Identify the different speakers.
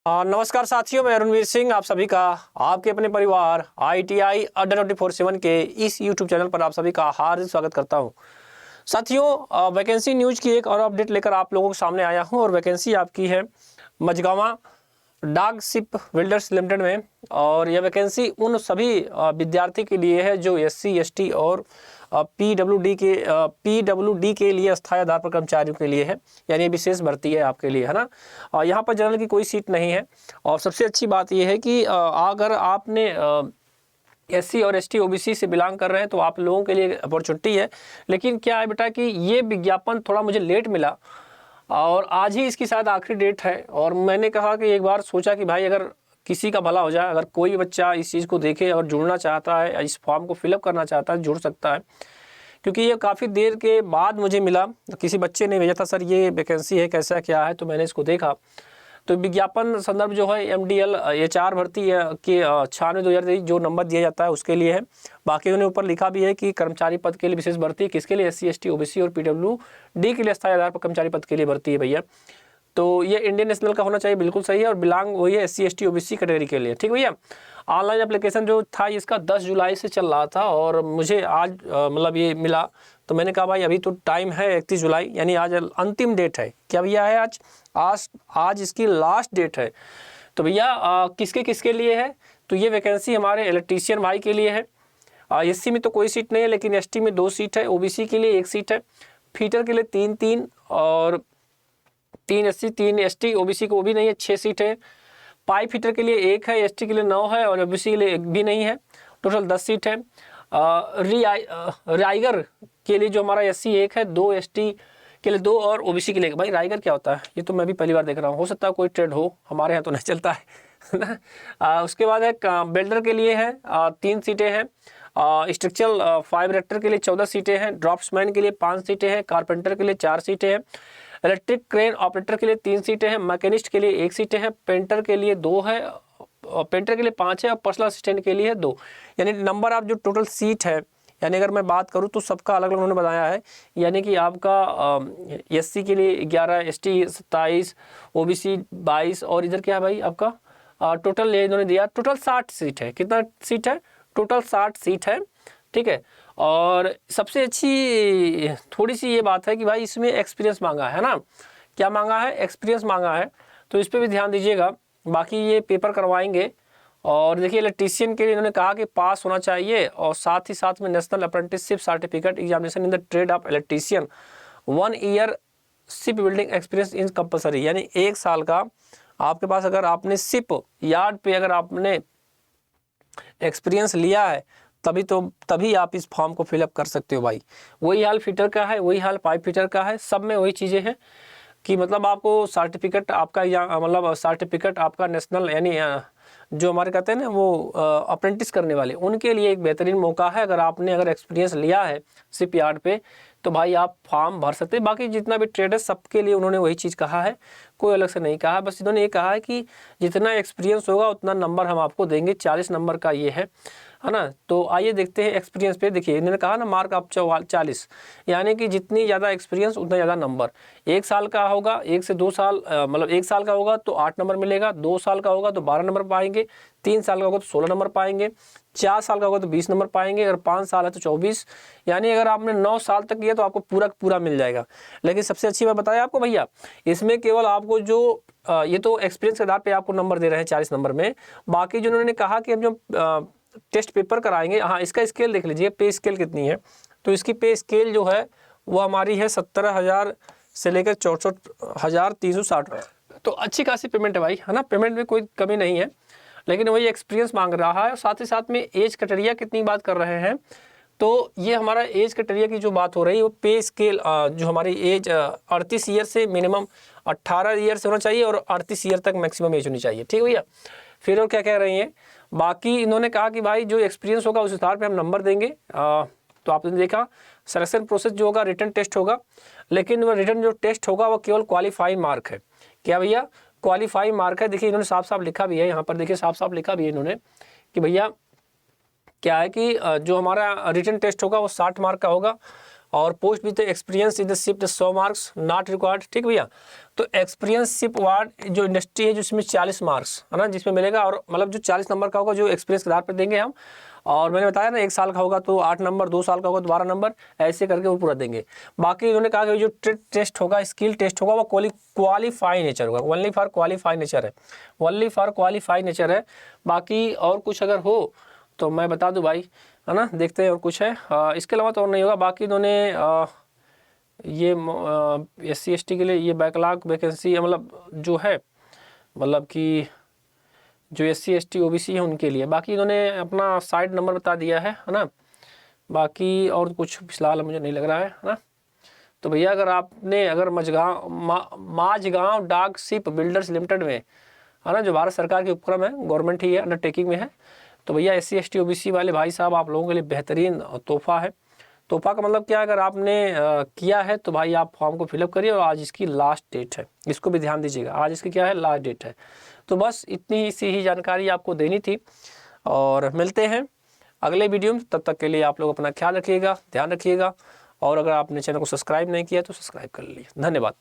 Speaker 1: नमस्कार साथियों, मैं रणवीर सिंह आप सभी का आपके अपने परिवार ITI अड्डा 24/7 के इस YouTube चैनल पर आप सभी का हार्दिक स्वागत करता हूं। साथियों, वैकेंसी न्यूज़ की एक और अपडेट लेकर आप लोगों के सामने आया हूं और वैकेंसी आपकी है मझगावा डाक शिप बिल्डर्स लिमिटेड में। और यह वैकेंसी उन सभी विद्यार्थी के लिए है जो SC ST और PWD के लिए स्थायी आधार पर कर्मचारियों के लिए है, यानी विशेष भर्ती है आपके लिए, है ना। और यहाँ पर जनरल की कोई सीट नहीं है। और सबसे अच्छी बात यह है कि अगर आपने SC और ST OBC से बिलोंग कर रहे हैं तो आप लोगों के लिए अपॉर्चुनिटी है। लेकिन क्या है बेटा कि ये विज्ञापन थोड़ा मुझे लेट मिला और आज ही इसकी शायद आखिरी डेट है। और मैंने कहा कि एक बार सोचा कि भाई अगर किसी का भला हो जाए, अगर कोई बच्चा इस चीज़ को देखे और जुड़ना चाहता है, इस फॉर्म को फिलअप करना चाहता है, जुड़ सकता है। क्योंकि ये काफ़ी देर के बाद मुझे मिला, किसी बच्चे ने भेजा था, सर ये वैकेंसी है, कैसा क्या है। तो मैंने इसको देखा तो विज्ञापन संदर्भ जो है MDL HR भर्ती के 96/2023 जो नंबर दिया जाता है उसके लिए है। बाकी उन्होंने ऊपर लिखा भी है कि कर्मचारी पद के लिए विशेष भर्ती किसके लिए, SC ST OBC और PWD के लिए स्थायी आधार पर कर्मचारी पद के लिए भर्ती है भैया। तो ये इंडियन नेशनल का होना चाहिए, बिल्कुल सही है। और बिलोंग वही है SC ST OBC कैटेगरी के लिए, ठीक भैया। ऑनलाइन एप्लीकेशन जो था इसका 10 जुलाई से चल रहा था और मुझे आज मतलब ये मिला। तो मैंने कहा भाई अभी तो टाइम है 31 जुलाई, यानी आज अंतिम डेट है। क्या भैया है आज इसकी लास्ट डेट है। तो भैया किसके किसके लिए है, तो ये वैकेंसी हमारे इलेक्ट्रीशियन भाई के लिए है। SC में तो कोई सीट नहीं है, लेकिन ST में 2 सीट है, OBC के लिए 1 सीट है, फीटर के लिए 3 और 3 SC 3 ST, OBC को भी नहीं है, 6 सीट है। पाइप फिटर के लिए 1 है, ST के लिए 9 है और OBC के लिए 1 भी नहीं है, टोटल 10 सीट है। राइगर के लिए जो हमारा SC 1 है, 2 ST के लिए 2 और OBC के लिए 1। भाई राइगर क्या होता है ये तो मैं भी पहली बार देख रहा हूँ, हो सकता है कोई ट्रेड हो, हमारे यहाँ तो नहीं चलता है। उसके बाद है बिल्डर के लिए है 3 सीटें हैं, स्ट्रक्चरल फाइव इरेक्टर के लिए 14 सीटें हैं, ड्रॉप्समैन के लिए 5 सीटें हैं, कारपेंटर के लिए 4 सीटें हैं, इलेक्ट्रिक क्रेन ऑपरेटर के लिए 3 सीटें हैं, मैकेनिस्ट के लिए 1 सीटें हैं, पेंटर के लिए 2 है, पेंटर के लिए 5 है और पर्सनल असिस्टेंट के लिए 2। यानी नंबर ऑफ जो टोटल सीट है, यानी अगर मैं बात करूं तो सबका अलग अलग उन्होंने बताया है। यानी कि आपका SC के लिए 11, ST 27, OBC 22 और इधर क्या है भाई आपका टोटल ये इन्होंने दिया, टोटल 60 सीट है। कितना सीट है? टोटल 60 सीट है, ठीक है। और सबसे अच्छी थोड़ी सी ये बात है कि भाई इसमें एक्सपीरियंस मांगा है ना। क्या मांगा है? एक्सपीरियंस मांगा है, तो इस पर भी ध्यान दीजिएगा। बाकी ये पेपर करवाएंगे। और देखिए इलेक्ट्रीशियन के लिए इन्होंने कहा कि पास होना चाहिए और साथ ही साथ में national apprenticeship certificate examination in the trade off electrician, 1 year ship building experience in compulsory, यानी 1 साल का आपके पास अगर आपने शिप यार्ड पे अगर आपने एक्सपीरियंस लिया है तभी आप इस फॉर्म को फिलअप कर सकते हो भाई। वही हाल फिटर का है, वही हाल पाइप फिटर का है, सब में वही चीज़ें हैं कि मतलब आपको सर्टिफिकेट आपका मतलब सर्टिफिकेट आपका नेशनल, यानी जो हमारे कहते हैं ना वो अप्रेंटिस करने वाले, उनके लिए एक बेहतरीन मौका है। अगर एक्सपीरियंस लिया है शिप यार्ड पे तो भाई आप फॉर्म भर सकते हैं। बाकी जितना भी ट्रेड है सबके लिए उन्होंने वही चीज़ कहा है, कोई अलग से नहीं कहा। बस इन्होंने ये कहा है कि जितना एक्सपीरियंस होगा उतना नंबर हम आपको देंगे, 40 नंबर का ये है ना। तो आइए देखते हैं एक्सपीरियंस पे। देखिए इन्होंने कहा ना मार्क आप 40, यानी कि जितनी ज़्यादा एक्सपीरियंस उतना ज़्यादा नंबर। 1 साल का होगा, 1 से 2 साल मतलब 1 साल का होगा तो 8 नंबर मिलेगा, 2 साल का होगा तो 12 नंबर पाएंगे, 3 साल का होगा तो 16 नंबर पाएंगे, 4 साल का होगा तो 20 नंबर पाएंगे, अगर 5 साल है तो 24। यानी अगर आपने 9 साल तक किया तो आपको पूरा मिल जाएगा। लेकिन सबसे अच्छी बात बताया आपको भैया, इसमें केवल आपको जो ये तो एक्सपीरियंस के आधार पे आपको नंबर दे रहे हैं 40 नंबर में। बाकी जो उन्होंने कहा कि हम जो टेस्ट पेपर कराएंगे, हाँ इसका स्केल देख लीजिए, पे स्केल कितनी है। तो इसकी पे स्केल जो है वो हमारी है 17,000 से लेकर 64,360। तो अच्छी खासी पेमेंट है भाई, है ना। पेमेंट में कोई कमी नहीं है, लेकिन वही एक्सपीरियंस मांग रहा है। और साथ ही साथ में एज क्राइटेरिया कितनी बात कर रहे हैं, तो ये हमारा एज क्राइटेरिया की जो बात हो रही है वो पे स्केल जो हमारी एज 38 ईयर से मिनिमम 18 ईयर से होना चाहिए और 38 ईयर तक मैक्सिमम एज होनी चाहिए, ठीक भैया। फिर और क्या कह रही हैं, बाकी इन्होंने कहा कि भाई जो एक्सपीरियंस होगा उस आधार पे हम नंबर देंगे। तो आपने देखा सिलेक्शन प्रोसेस जो होगा रिटन टेस्ट होगा, लेकिन वो रिटन जो टेस्ट होगा वो केवल क्वालिफाइंग मार्क है। क्या भैया? क्वालिफाइंग मार्क है। देखिए इन्होंने साफ साफ लिखा भी है यहाँ पर, देखिए साफ साफ लिखा भी है इन्होंने कि भैया क्या है कि जो हमारा रिटन टेस्ट होगा वो 60 मार्क का होगा और post with experience in the shift 100 marks not required. ठीक भैया, तो एक्सपीरियंसशिप वार्ड जो इंडस्ट्री है जिसमें 40 मार्क्स है ना, जिसमें मिलेगा, और मतलब जो 40 नंबर का होगा जो एक्सपीरियंस के आधार पर देंगे हम। और मैंने बताया ना 1 साल का होगा तो 8 नंबर, 2 साल का होगा तो 12 नंबर, ऐसे करके वो पूरा देंगे। बाकी उन्होंने कहा कि जो टेस्ट होगा, स्किल टेस्ट होगा, वो क्वालिफाई नेचर होगा, ओनली फॉर क्वालिफाई नेचर है, ओनली फॉर क्वालिफाई नेचर है। बाकी और कुछ अगर हो तो मैं बता दूं भाई, है ना, देखते हैं और कुछ है। इसके अलावा तो और नहीं होगा। बाकी इन्होंने ये SC/ST के लिए ये बैकलॉग वैकेंसी मतलब जो है, मतलब कि जो SC/ST OBC है उनके लिए। बाकी इन्होंने अपना साइड नंबर बता दिया है ना। बाकी और कुछ फिलहाल मुझे नहीं लग रहा है ना। तो भैया अगर माझगांव डाक शिप बिल्डर्स लिमिटेड में है ना, जो भारत सरकार के उपक्रम है, गवर्नमेंट ही है, अंडरटेकिंग में है, तो भैया SC/ST OBC वाले भाई साहब आप लोगों के लिए बेहतरीन तोहफा है। तोहफा का मतलब क्या, अगर आपने किया है तो भाई आप फॉर्म को फिलअप करिए, और आज इसकी लास्ट डेट है, इसको भी ध्यान दीजिएगा, आज इसकी क्या है, लास्ट डेट है। तो बस इतनी सी ही जानकारी आपको देनी थी, और मिलते हैं अगले वीडियो में। तब तक के लिए आप लोग अपना ख्याल रखिएगा, ध्यान रखिएगा, और अगर आपने चैनल को सब्सक्राइब नहीं किया तो सब्सक्राइब कर लीजिए। धन्यवाद।